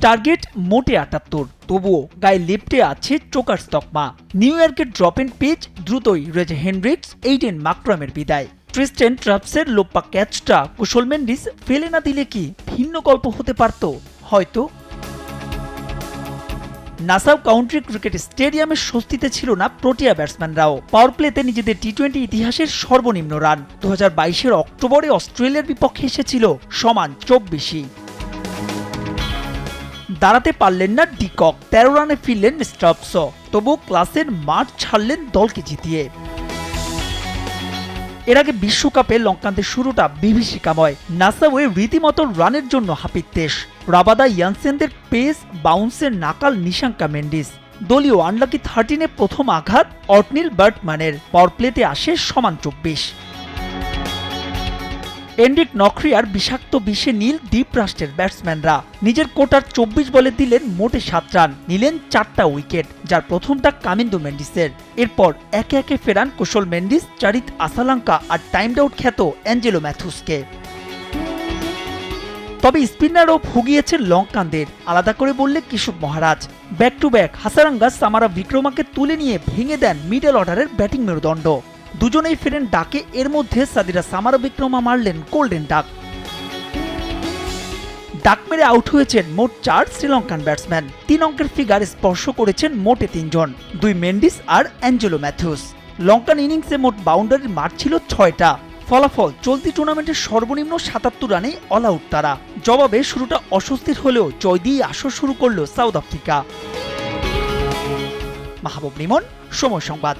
Target মোটে ৭৮, তবুও গায়ে লেপ্টে আছে চোকার তকমা। নিউ ইয়র্কের ড্রপ এন্ড পিচ, দ্রুতই রেজে হেনড্রিক্স, এইডেন মাকরামের বিদায়। ট্রিস্টেন ট্রাপসের লোপ্পা ক্যাচটা কুশল মেন্ডিস ফেলে না দিলে কি ভিন্ন গল্প হতে পারত? হয়তো। নাসাউ কাউন্টি ক্রিকেট স্টেডিয়ামে স্বস্তিতে ছিল না প্রোটিয়া ব্যাটসম্যানরাও। পাওয়ার প্লেতে নিজেদের টি-20 ইতিহাসের সর্বনিম্ন রান 2022-এর অক্টোবরে অস্ট্রেলিয়ার বিপক্ষে এসেছিল সমান 24। দাঁড়াতে পারলেন না ডিকক, 13 রানে ফিরলেন স্টার্বস, তবু ক্লাসের মাঠ ছাড়লেন দলকে জিতিয়ে। এর আগে বিশ্বকাপে লঙ্কানদের শুরুটা বিভীষিকাময়। নাসাউয়ে রীতিমতো রানের জন্য হাপিত্তেশ। রাবাদা ইয়ানসেনদের পেস বাউন্সের নাকাল নিশাঙ্কা মেন্ডিস। দলীয় আনলাকি 13-এ প্রথম আঘাত অটনিল বার্টম্যানের। পাওয়ার প্লেতে আসে সমান 24। এন্ড্রিক নকরিয়ার বিষাক্ত বিষে নীল দ্বীপরাষ্ট্রের ব্যাটসম্যানরা। নিজের কোটার 24 বলে দিলেন মোটে 7 রান, নিলেন 4টা উইকেট, যার প্রথমটা কামিন্দো মেন্ডিসের। এরপর একে একে ফেরান কুশল মেন্ডিস, চারিত আসালাঙ্কা আর টাইমড আউট খ্যাত অ্যাঞ্জেলো ম্যাথুসকে। তবে স্পিনারও ভুগিয়েছেন লঙ্কানদের, আলাদা করে বললে কিশোর মহারাজ। ব্যাক টু ব্যাক হাসারাঙ্গা সামারা বিক্রমাকে তুলে নিয়ে ভেঙে দেন মিডল অর্ডারের ব্যাটিং মেরুদণ্ড। দুজনেই ফেরেন ডাকে, এর মধ্যে সাদিরা সামারা বিক্রমা মারলেন গোল্ডেন ডাক। ডাক মেরে আউট হয়েছেন মোট 4 শ্রীলঙ্কান ব্যাটসম্যান। 3 অঙ্কের ফিগার স্পর্শ করেছেন মোটে 3 জন, 2 মেন্ডিস আর অ্যাঞ্জেলো ম্যাথুস। লঙ্কান ইনিংসে মোট বাউন্ডারির মার ছিল 6টা। ফলাফল চলতি টুর্নামেন্টের সর্বনিম্ন 77 রানে অল আউট তারা। জবাবে শুরুটা অস্বস্তির হলেও জয় দিয়ে আসর শুরু করল সাউথ আফ্রিকা। মাহবুব লিমন, সময় সংবাদ।